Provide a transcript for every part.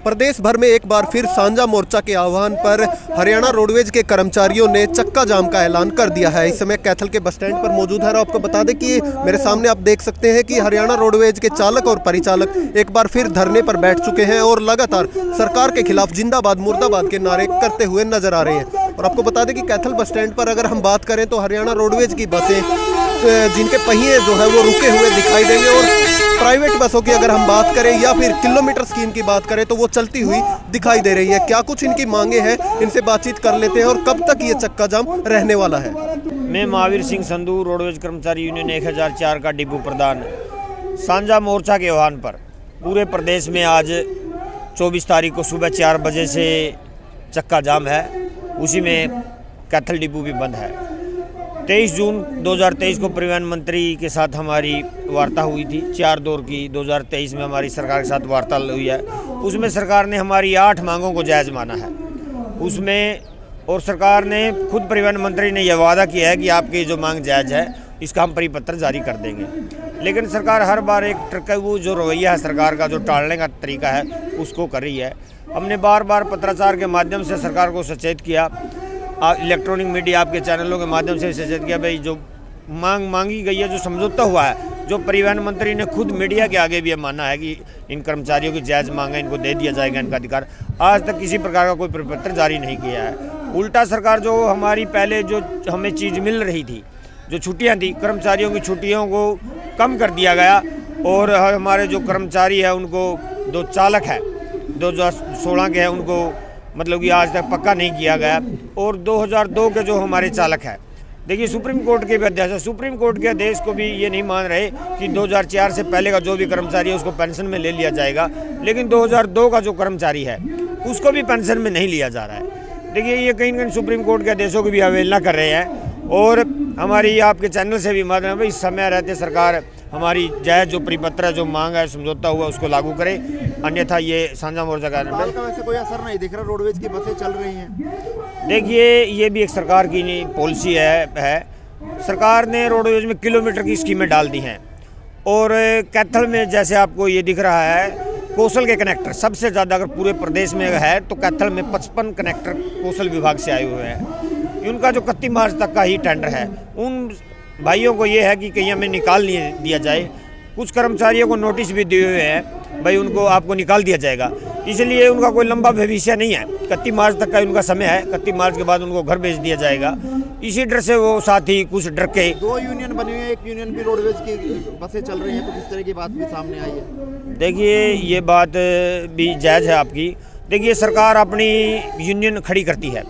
प्रदेश भर में एक बार फिर साझा मोर्चा के आह्वान पर हरियाणा रोडवेज के कर्मचारियों ने चक्का जाम का ऐलान कर दिया है। इस समय कैथल के बस स्टैंड पर मौजूद है और आपको बता दें कि मेरे सामने आप देख सकते हैं कि हरियाणा रोडवेज के चालक और परिचालक एक बार फिर धरने पर बैठ चुके हैं और लगातार सरकार के खिलाफ जिंदाबाद मुर्दाबाद के नारे करते हुए नजर आ रहे हैं। और आपको बता दें कि कैथल बस स्टैंड पर अगर हम बात करें तो हरियाणा रोडवेज की बसें जिनके पहिए जो है वो रुके हुए दिखाई देंगे और प्राइवेट बसों की अगर हम बात करें या फिर किलोमीटर स्कीम की बात करें तो वो चलती हुई दिखाई दे रही है। क्या कुछ इनकी मांगे हैं, इनसे बातचीत कर लेते हैं और कब तक ये चक्का जाम रहने वाला है। मैं महावीर सिंह संधू, रोडवेज कर्मचारी यूनियन 1004 का डिपो प्रधान। साझा मोर्चा के आह्वान पर पूरे प्रदेश में आज 24 तारीख को सुबह 4 बजे से चक्का जाम है। उसी में कैथल डिपो भी बंद है। 23 जून 2023 को परिवहन मंत्री के साथ हमारी वार्ता हुई थी। 4 दौर की 2023 में हमारी सरकार के साथ वार्ता हुई है। उसमें सरकार ने हमारी 8 मांगों को जायज़ माना है उसमें, और सरकार ने खुद परिवहन मंत्री ने यह वादा किया है कि आपकी जो मांग जायज़ है इसका हम परिपत्र जारी कर देंगे। लेकिन सरकार हर बार एक वो जो रवैया है सरकार का, जो टालने का तरीका है, उसको कर रही है। हमने बार बार पत्राचार के माध्यम से सरकार को सचेत किया, इलेक्ट्रॉनिक मीडिया आपके चैनलों के माध्यम से सचेत किया, भाई जो मांगी गई है, जो समझौता हुआ है, जो परिवहन मंत्री ने खुद मीडिया के आगे भी ये माना है कि इन कर्मचारियों की जायज़ मांग है, इनको दे दिया जाएगा इनका अधिकार, आज तक किसी प्रकार का कोई परिपत्र जारी नहीं किया है। उल्टा सरकार जो हमारी पहले जो हमें चीज़ मिल रही थी, जो छुट्टियाँ थी, कर्मचारियों की छुट्टियों को कम कर दिया गया और हमारे जो कर्मचारी है उनको, जो चालक है 2016 के हैं, उनको मतलब कि आज तक पक्का नहीं किया गया। और 2002 के जो हमारे चालक हैं, देखिए सुप्रीम कोर्ट के भी आदेश है, सुप्रीम कोर्ट के आदेश को भी ये नहीं मान रहे कि 2004 से पहले का जो भी कर्मचारी है उसको पेंशन में ले लिया जाएगा, लेकिन 2002 का जो कर्मचारी है उसको भी पेंशन में नहीं लिया जा रहा है। देखिए ये कहीं ना कहीं सुप्रीम कोर्ट के आदेशों की भी अवहेलना कर रहे हैं। और हमारी आपके चैनल से भी माध्यम है, भाई समय रहते सरकार हमारी जायज़ जो परिपत्र है, जो मांग है, समझौता हुआ, उसको लागू करे, अन्यथा ये साझा मोर्चा का वैसे कोई असर नहीं दिख रहा। रोडवेज की बसें चल रही हैं। देखिए ये भी एक सरकार की पॉलिसी है। सरकार ने रोडवेज में किलोमीटर की स्कीमें डाल दी हैं और कैथल में जैसे आपको ये दिख रहा है, कौशल के कनेक्टर सबसे ज़्यादा अगर पूरे प्रदेश में है तो कैथल में 55 कनेक्टर कौशल विभाग से आए हुए हैं। उनका जो 31 मार्च तक का ही टेंडर है, उन भाइयों को ये है कि कहीं हमें निकाल दिया जाए। कुछ कर्मचारियों को नोटिस भी दिए हुए हैं, भाई उनको आपको निकाल दिया जाएगा, इसलिए उनका कोई लंबा भविष्य नहीं है। 31 मार्च तक का उनका समय है, 31 मार्च के बाद उनको घर भेज दिया जाएगा। इसी डर से वो साथी कुछ डर के 2 यूनियन बनी हुई है, एक यूनियन भी रोडवेज की बसें चल रही हैं, तो इस तरह की बात भी सामने आई है। देखिए ये बात भी जायज़ है आपकी। देखिए सरकार अपनी यूनियन खड़ी करती है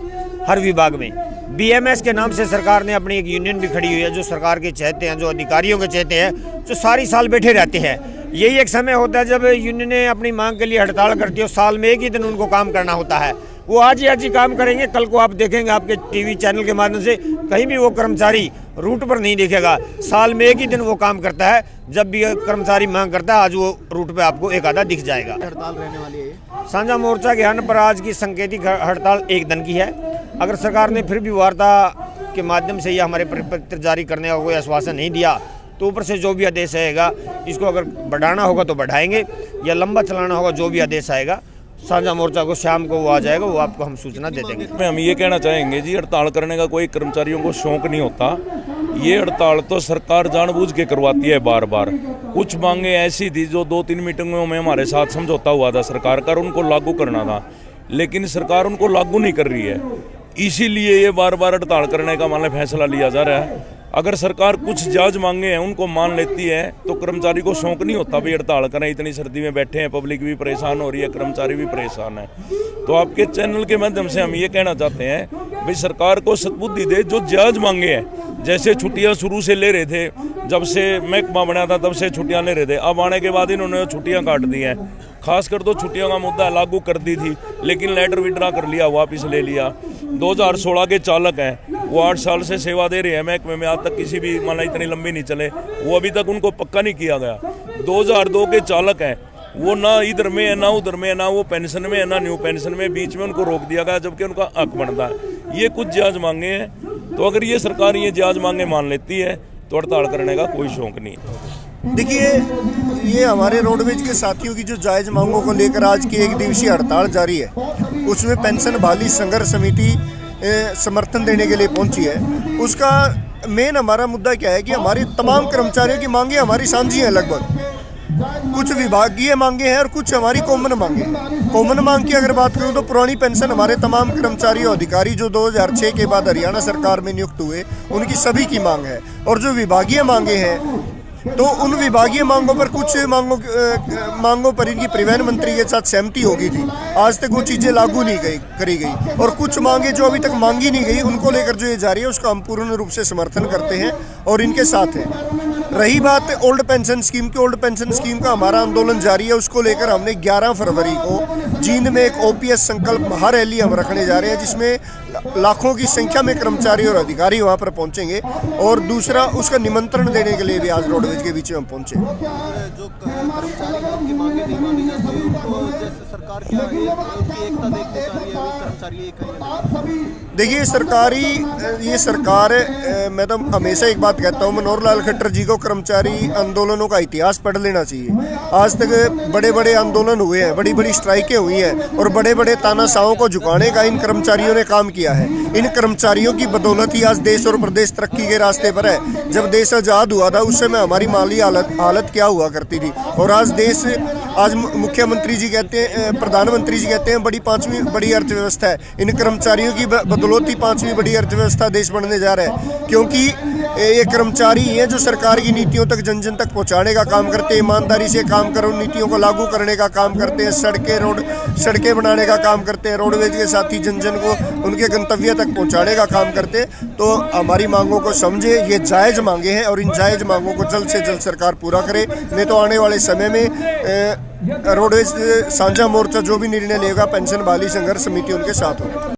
हर विभाग में। BMS के नाम से सरकार ने अपनी एक यूनियन भी खड़ी हुई है, जो सरकार के चहेते हैं, जो अधिकारियों के चहेते हैं, जो सारी साल बैठे रहते हैं। यही एक समय होता है जब यूनियनें अपनी मांग के लिए हड़ताल करती है। साल में एक ही दिन उनको काम करना होता है, वो आज ही काम करेंगे। कल को आप देखेंगे आपके टीवी चैनल के माध्यम से कहीं भी वो कर्मचारी रूट पर नहीं दिखेगा। साल में एक ही दिन वो काम करता है, जब भी कर्मचारी मांग करता है, आज वो रूट पे आपको एक आधा दिख जाएगा। हड़ताल रहने वाली है। साझा मोर्चा के आह्वान पर आज की सांकेतिक हड़ताल 1 दिन की है। अगर सरकार ने फिर भी वार्ता के माध्यम से या हमारे परिपत्र जारी करने का कोई आश्वासन नहीं दिया तो ऊपर से जो भी आदेश आएगा, इसको अगर बढ़ाना होगा तो बढ़ाएंगे या लंबा चलाना होगा, जो भी आदेश आएगा साझा मोर्चा को शाम को वो आ जाएगा, वो आपको हम सूचना दे देंगे। हम ये कहना चाहेंगे जी, हड़ताल करने का कोई कर्मचारियों को शौक नहीं होता। ये हड़ताल तो सरकार जानबूझ के करवाती है बार बार। कुछ मांगे ऐसी थी जो 2-3 मीटिंगों में हमारे साथ समझौता हुआ था सरकार का, उनको लागू करना था, लेकिन सरकार उनको लागू नहीं कर रही है। इसीलिए ये बार बार हड़ताल करने का माने फैसला लिया जा रहा है। अगर सरकार कुछ जायज़ मांगे हैं उनको मान लेती है तो कर्मचारी को शौक नहीं होता भाई हड़ताल करें। इतनी सर्दी में बैठे हैं, पब्लिक भी परेशान हो रही है, कर्मचारी भी परेशान है। तो आपके चैनल के माध्यम से हम ये कहना चाहते हैं, भाई सरकार को सद्बुद्धि दे, जो जायज़ मांगे हैं। जैसे छुट्टियां शुरू से ले रहे थे, जब से महकमा बना था तब से छुट्टियां ले रहे थे, अब आने के बाद इन्होंने छुट्टियां काट दी हैं। खासकर तो छुट्टियों का मुद्दा लागू कर दी थी, लेकिन लेटर विड्रा कर लिया, वापस ले लिया। 2016 के चालक हैं, वो 8 साल से सेवा दे रहे हैं महकमे में, आज तक किसी भी माना इतनी लंबी नहीं चले, वो अभी तक उनको पक्का नहीं किया गया। 2002 के चालक हैं, वो ना इधर में है ना उधर में है, ना वो पेंशन में है ना न्यू पेंशन में, बीच में उनको रोक दिया गया, जबकि उनका हक बनता है। ये कुछ जायज़ मांगे हैं, तो अगर ये सरकार ये जायज़ मांगे मान लेती है तो हड़ताल करने का कोई शौक नहीं है। देखिए, ये हमारे रोडवेज के साथियों की जो जायज़ मांगों को लेकर आज की एक दिवसीय हड़ताल जारी है, उसमें पेंशन बहाली संघर्ष समिति समर्थन देने के लिए पहुंची है। उसका मेन हमारा मुद्दा क्या है कि हमारे तमाम कर्मचारियों की मांगें हमारी साझी हैं। लगभग कुछ विभागीय मांगे हैं और कुछ हमारी कॉमन मांगे हैं। कॉमन मांग की अगर बात करूं तो पुरानी पेंशन हमारे तमाम कर्मचारी और अधिकारी जो 2006 के बाद हरियाणा सरकार में नियुक्त हुए, उनकी सभी की मांग है। और जो विभागीय मांगे हैं, तो उन विभागीय मांगों पर कुछ मांगों पर इनकी परिवहन मंत्री के साथ सहमति हो गई थी। आज तक वो चीज़ें लागू नहीं करी गई, और कुछ मांगे जो अभी तक मांगी नहीं गई, उनको लेकर जो ये जारी है उसका हम पूर्ण रूप से समर्थन करते हैं और इनके साथ हैं। रही बात ओल्ड पेंशन स्कीम की, ओल्ड पेंशन स्कीम का हमारा आंदोलन जारी है। उसको लेकर हमने 11 फरवरी को जींद में एक ओपीएस संकल्प महारैली हम रखने जा रहे हैं, जिसमें लाखों की संख्या में कर्मचारी और अधिकारी वहां पर पहुंचेंगे। और दूसरा, उसका निमंत्रण देने के लिए भी आज रोडवेज के बीच में हम पहुंचे। जो कर्मचारी की मांगे नहीं मानी जाती, उनको जैसे सरकार क्या उनकी एकता देखने जा रही है, कर्मचारी एक है। देखिए, ये सरकार मैं तो हमेशा एक बात कहता हूँ, मनोहर लाल खट्टर जी को कर्मचारी आंदोलनों का इतिहास पढ़ लेना चाहिए। आज तक बड़े बड़े आंदोलन हुए हैं, बड़ी बड़ी स्ट्राइकें हुई हैं, और बड़े बड़े तानाशाहों को झुकाने का इन कर्मचारियों ने काम किया है। इन कर्मचारियों की बदौलत ही आज देश और प्रदेश तरक्की के रास्ते पर है। जब देश आज़ाद हुआ था, उस समय हमारी माली हालत क्या हुआ करती थी, और आज मुख्यमंत्री जी कहते हैं, प्रधानमंत्री जी कहते हैं पांचवी बड़ी अर्थव्यवस्था है। इन कर्मचारियों की बदौलत ही 5वीं बड़ी अर्थव्यवस्था देश बनने जा रहा है, क्योंकि ये कर्मचारी हैं जो सरकार की नीतियों तक जन जन तक पहुंचाने का काम करते हैं, ईमानदारी से काम करो, नीतियों को लागू करने का काम करते हैं, सड़कें बनाने का काम करते हैं, रोडवेज के साथी जन जन को उनके गंतव्य तक पहुंचाने का काम करते हैं। तो हमारी मांगों को समझे, ये जायज़ मांगे हैं, और इन जायज़ मांगों को जल्द से जल्द सरकार पूरा करे। नहीं तो आने वाले समय में रोडवेज साझा मोर्चा जो भी निर्णय लेगा, पेंशन बहाली संघर्ष समिति उनके साथ होगी।